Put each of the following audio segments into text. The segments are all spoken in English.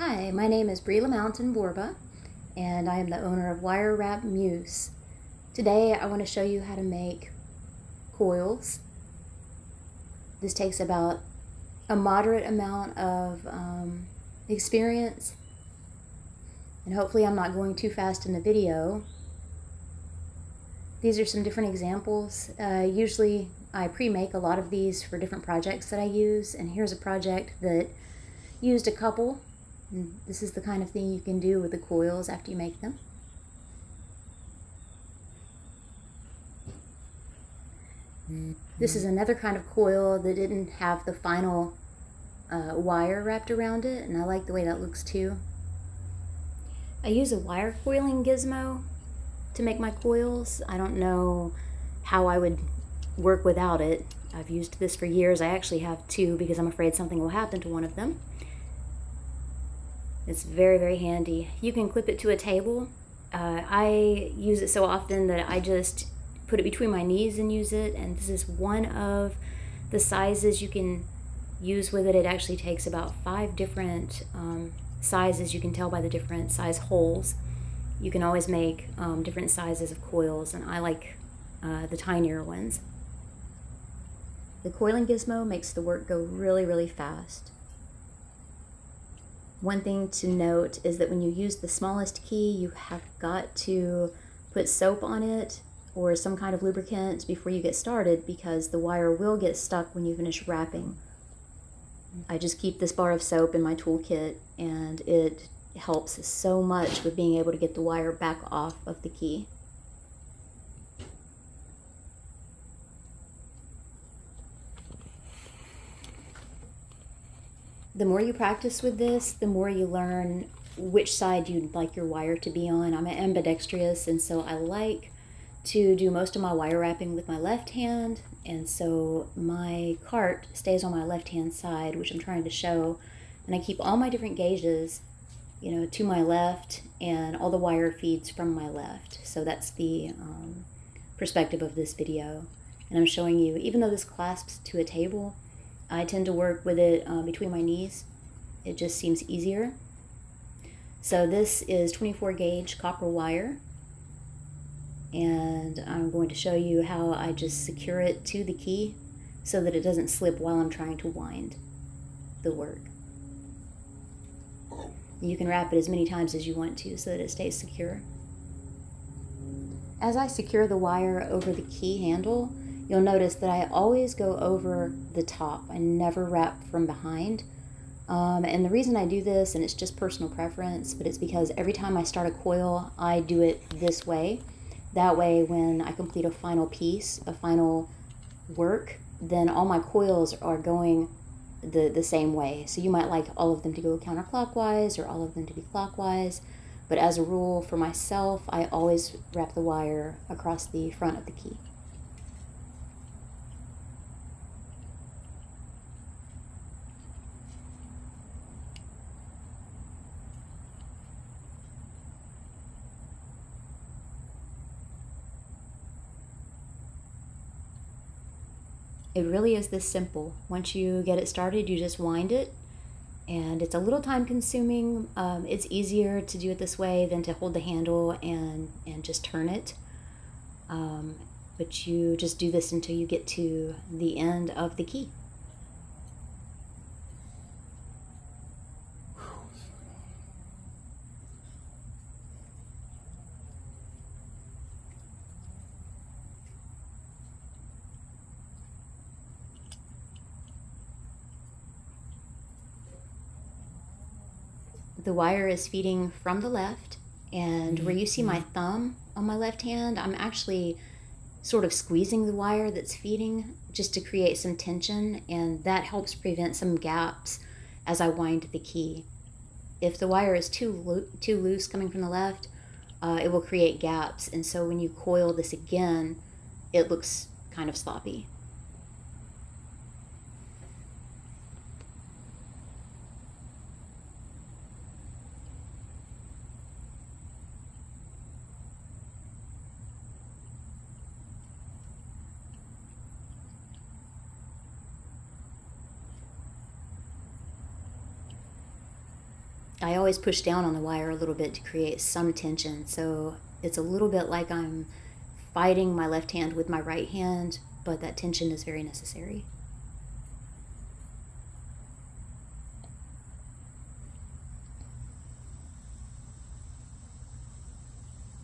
Hi, my name is Bree Mountain Borba, and I am the owner of Wirewrap Muse. Today I want to show you how to make coils. This takes about a moderate amount of experience, and hopefully I'm not going too fast in the video. These are some different examples. Usually I pre-make a lot of these for different projects that I use, and here's a project that used a couple. And this is the kind of thing you can do with the coils after you make them. This is another kind of coil that didn't have the final wire wrapped around it, and I like the way that looks too. I use a wire coiling gizmo to make my coils. I don't know how I would work without it. I've used this for years. I actually have two because I'm afraid something will happen to one of them. It's very, very handy. You can clip it to a table. I use it so often that I just put it between my knees and use it, and this is one of the sizes you can use with it. It actually takes about 5 different sizes. You can tell by the different size holes. You can always make different sizes of coils, and I like the tinier ones. The coiling gizmo makes the work go really, really fast. One thing to note is that when you use the smallest key, you have got to put soap on it or some kind of lubricant before you get started, because the wire will get stuck when you finish wrapping. I just keep this bar of soap in my toolkit, and it helps so much with being able to get the wire back off of the key. The more you practice with this, the more you learn which side you'd like your wire to be on. I'm ambidextrous, and so I like to do most of my wire wrapping with my left hand, and so my cart stays on my left hand side, which I'm trying to show, and I keep all my different gauges, to my left, and all the wire feeds from my left. So that's the perspective of this video, and I'm showing you, even though this clasps to a table, I tend to work with it between my knees. It just seems easier. So this is 24 gauge copper wire, and I'm going to show you how I just secure it to the key so that it doesn't slip while I'm trying to wind the work. You can wrap it as many times as you want to so that it stays secure. As I secure the wire over the key handle, you'll notice that I always go over the top. I never wrap from behind. And the reason I do this, and it's just personal preference, but it's because every time I start a coil, I do it this way. That way, when I complete a final piece, a final work, then all my coils are going the same way. So you might like all of them to go counterclockwise or all of them to be clockwise. But as a rule, for myself, I always wrap the wire across the front of the key. It really is this simple. Once you get it started, you just wind it, and it's a little time consuming. It's easier to do it this way than to hold the handle and just turn it. But you just do this until you get to the end of the key. The wire is feeding from the left, and where you see my thumb on my left hand, I'm actually sort of squeezing the wire that's feeding just to create some tension, and that helps prevent some gaps as I wind the key. If the wire is too loose coming from the left, it will create gaps, and so when you coil this again, it looks kind of sloppy. I always push down on the wire a little bit to create some tension. So it's a little bit like I'm fighting my left hand with my right hand, but that tension is very necessary.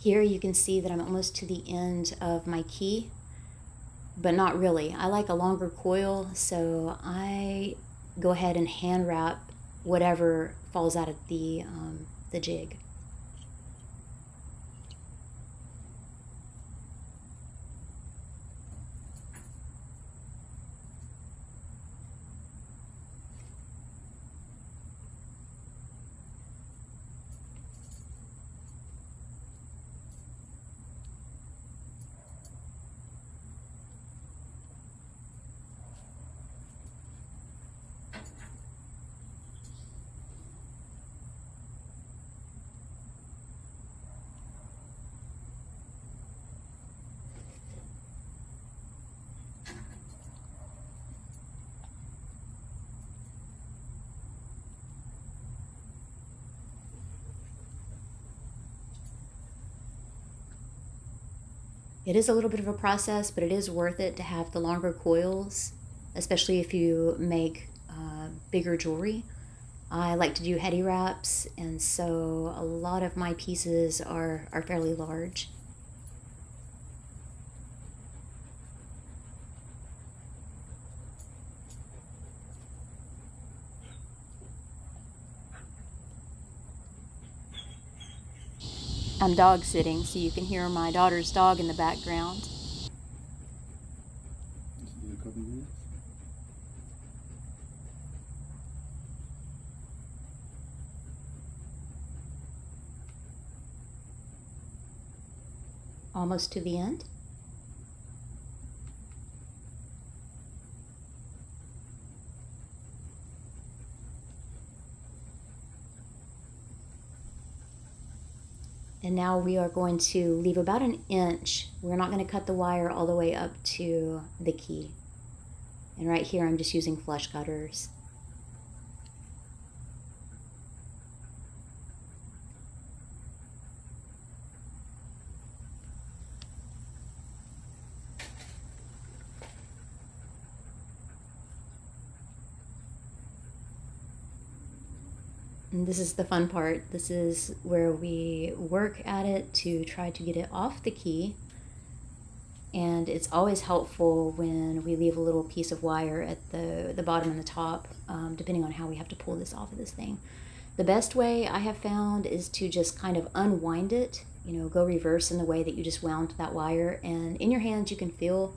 Here you can see that I'm almost to the end of my key, but not really. I like a longer coil, so I go ahead and hand wrap whatever falls out of the jig. It is a little bit of a process, but it is worth it to have the longer coils, especially if you make bigger jewelry. I like to do heady wraps, and so a lot of my pieces are fairly large. I'm dog sitting, so you can hear my daughter's dog in the background. A couple minutes. Almost to the end. And now we are going to leave about an inch. We're not going to cut the wire all the way up to the key. And right here I'm just using flush cutters. And this is the fun part. This is where we work at it to try to get it off the key. And it's always helpful when we leave a little piece of wire at the bottom and the top, depending on how we have to pull this off of this thing. The best way I have found is to just kind of unwind it, go reverse in the way that you just wound that wire. And in your hands, you can feel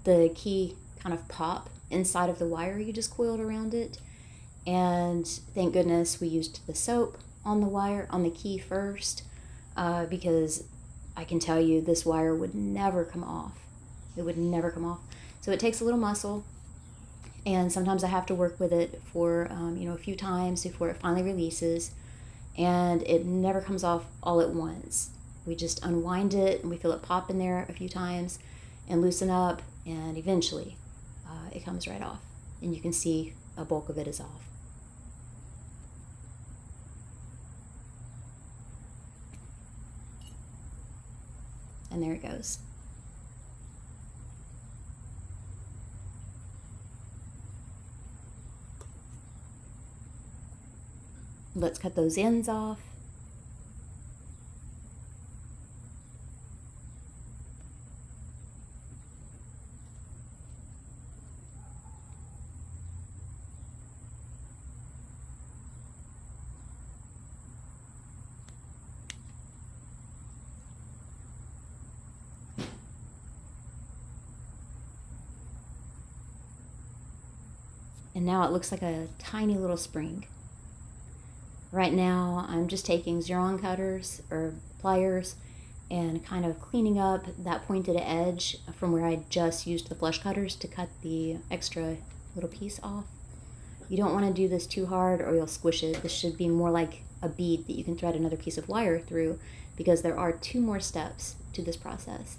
the key kind of pop inside of the wire you just coiled around it. And thank goodness we used the soap on the wire, on the key first, because I can tell you this wire would never come off. It would never come off. So it takes a little muscle, and sometimes I have to work with it for a few times before it finally releases, and it never comes off all at once. We just unwind it, and we feel it pop in there a few times and loosen up, and eventually it comes right off, and you can see a bulk of it is off. And there it goes. Let's cut those ends off. And now it looks like a tiny little spring. Right now I'm just taking Xeron cutters or pliers and kind of cleaning up that pointed edge from where I just used the flush cutters to cut the extra little piece off. You don't want to do this too hard or you'll squish it. This should be more like a bead that you can thread another piece of wire through, because there are 2 more steps to this process.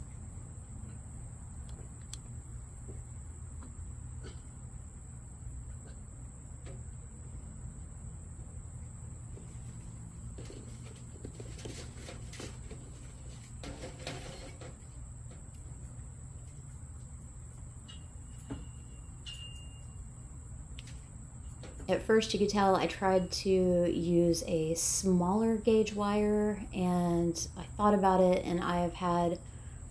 At first you could tell I tried to use a smaller gauge wire, and I thought about it, and I have had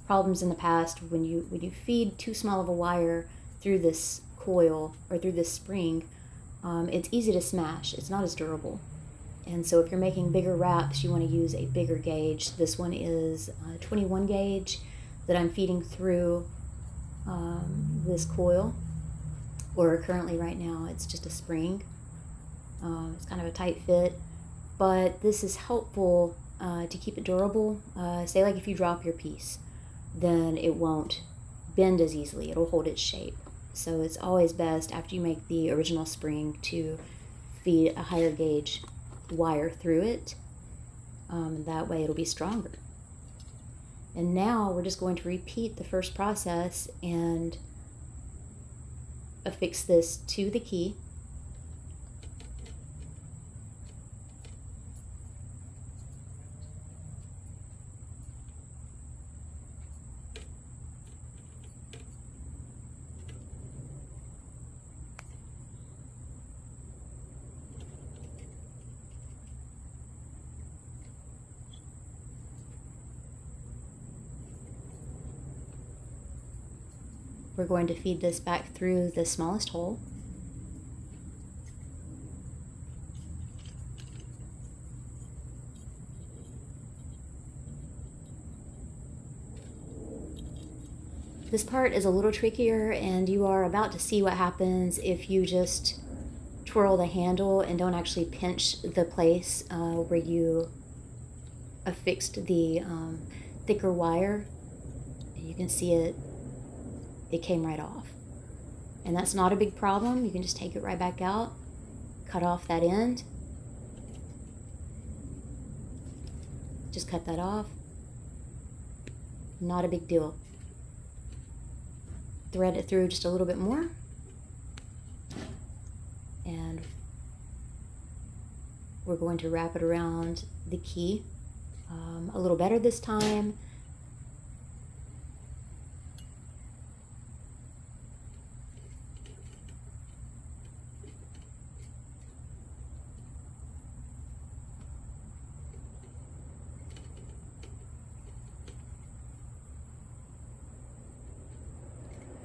problems in the past when you feed too small of a wire through this coil or through this spring. It's easy to smash. It's not as durable. And so if you're making bigger wraps, you want to use a bigger gauge. This one is 21 gauge that I'm feeding through this coil, or currently right now it's just a spring. It's kind of a tight fit, but this is helpful to keep it durable. Say like if you drop your piece, then it won't bend as easily. It'll hold its shape. So it's always best after you make the original spring to feed a higher gauge wire through it. That way it'll be stronger. And now we're just going to repeat the first process and affix this to the key. We're going to feed this back through the smallest hole. This part is a little trickier, and you are about to see what happens if you just twirl the handle and don't actually pinch the place where you affixed the thicker wire. You can see it came right off. And that's not a big problem. You can just take it right back out, cut off that end. Just cut that off. Not a big deal. Thread it through just a little bit more. And we're going to wrap it around the key a little better this time.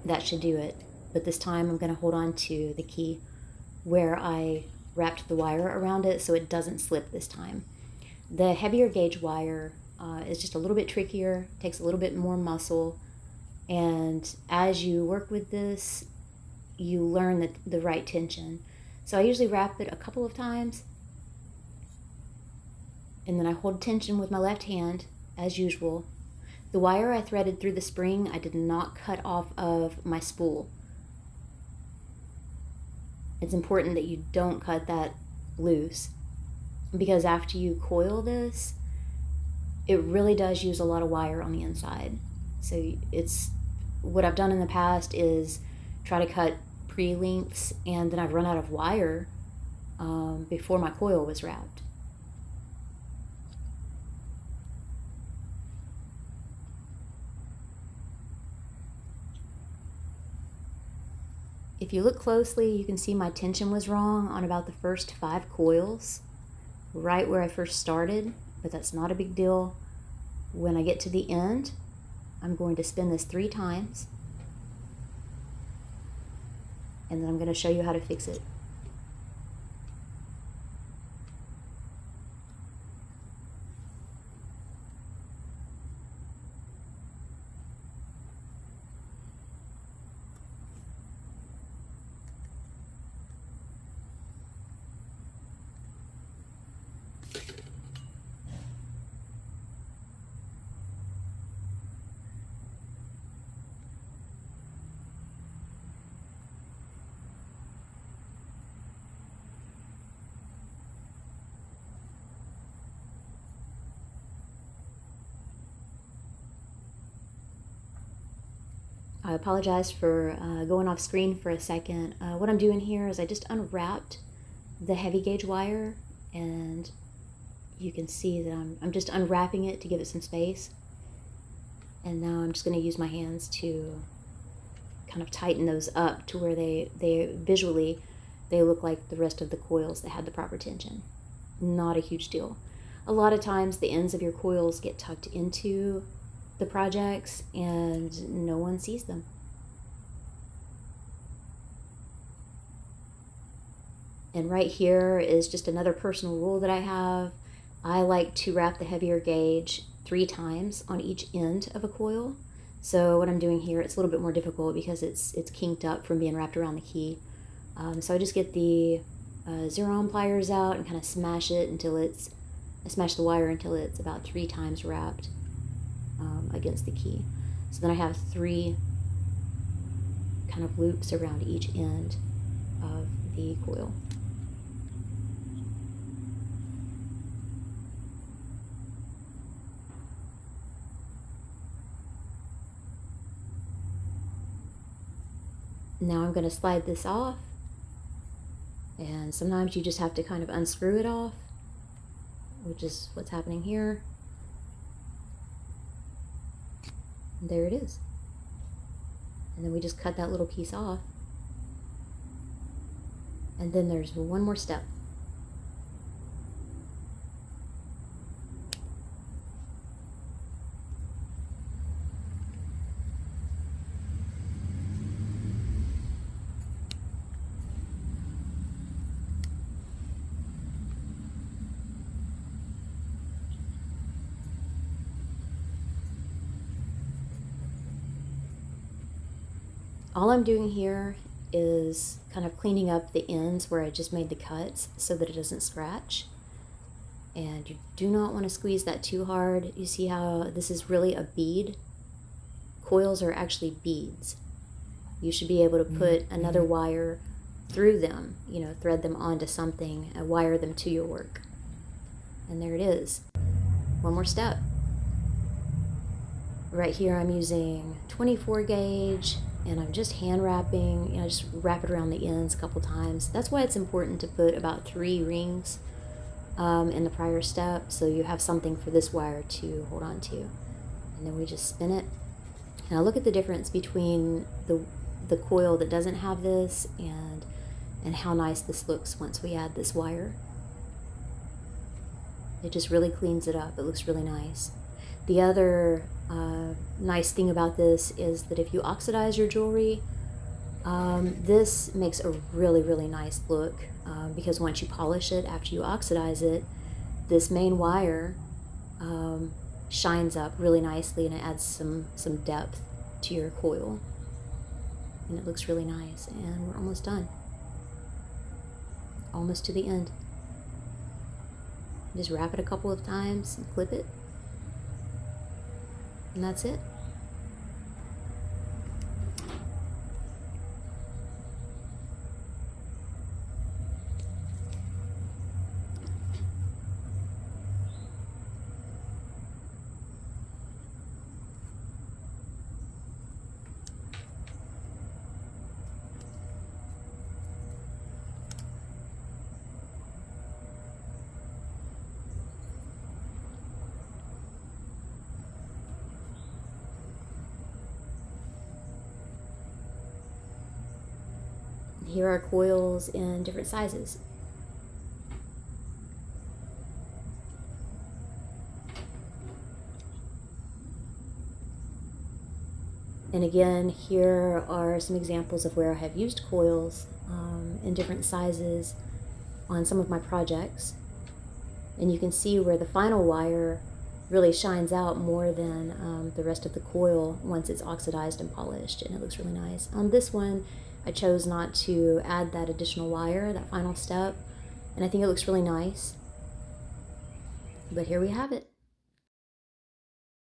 That should do it, but this time I'm going to hold on to the key where I wrapped the wire around it so it doesn't slip this time. The heavier gauge wire is just a little bit trickier, takes a little bit more muscle, and as you work with this, you learn the right tension. So I usually wrap it a couple of times, and then I hold tension with my left hand, as usual. The wire I threaded through the spring, I did not cut off of my spool. It's important that you don't cut that loose, because after you coil this, it really does use a lot of wire on the inside. So what I've done in the past is try to cut pre-lengths, and then I've run out of wire before my coil was wrapped. If you look closely, you can see my tension was wrong on about the first 5 coils, right where I first started, but that's not a big deal. When I get to the end, I'm going to spin this 3 times, and then I'm going to show you how to fix it. I apologize for going off screen for a second. What I'm doing here is I just unwrapped the heavy gauge wire, and you can see that I'm just unwrapping it to give it some space. And now I'm just going to use my hands to kind of tighten those up to where they visually they look like the rest of the coils that had the proper tension. Not a huge deal. A lot of times the ends of your coils get tucked into the projects and no one sees them. And right here is just another personal rule that I have. I like to wrap the heavier gauge 3 times on each end of a coil. So what I'm doing here, it's a little bit more difficult because it's kinked up from being wrapped around the key. So I just get the 0-ohm pliers out and kind of smash it until I smash the wire until it's about 3 times wrapped against the key. So then I have 3 kind of loops around each end of the coil. Now I'm going to slide this off, and sometimes you just have to kind of unscrew it off, which is what's happening here. And there it is. And then we just cut that little piece off. And then there's one more step. All I'm doing here is kind of cleaning up the ends where I just made the cuts so that it doesn't scratch. And you do not want to squeeze that too hard. You see how this is really a bead? Coils are actually beads. You should be able to put another wire through them, thread them onto something and wire them to your work. And there it is. One more step. Right here I'm using 24 gauge. And I'm just hand wrapping, just wrap it around the ends a couple times. That's why it's important to put about 3 rings in the prior step, so you have something for this wire to hold on to. And then we just spin it. And I look at the difference between the coil that doesn't have this and how nice this looks once we add this wire. It just really cleans it up. It looks really nice. The other nice thing about this is that if you oxidize your jewelry, this makes a really, really nice look because once you polish it after you oxidize it, this main wire shines up really nicely and it adds some depth to your coil. And it looks really nice. And we're almost done. Almost to the end. Just wrap it a couple of times and clip it. And that's it. Here are coils in different sizes. And again, here are some examples of where I have used coils in different sizes on some of my projects. And you can see where the final wire really shines out more than the rest of the coil once it's oxidized and polished, and it looks really nice. On this one, I chose not to add that additional wire, that final step, and I think it looks really nice. But here we have it.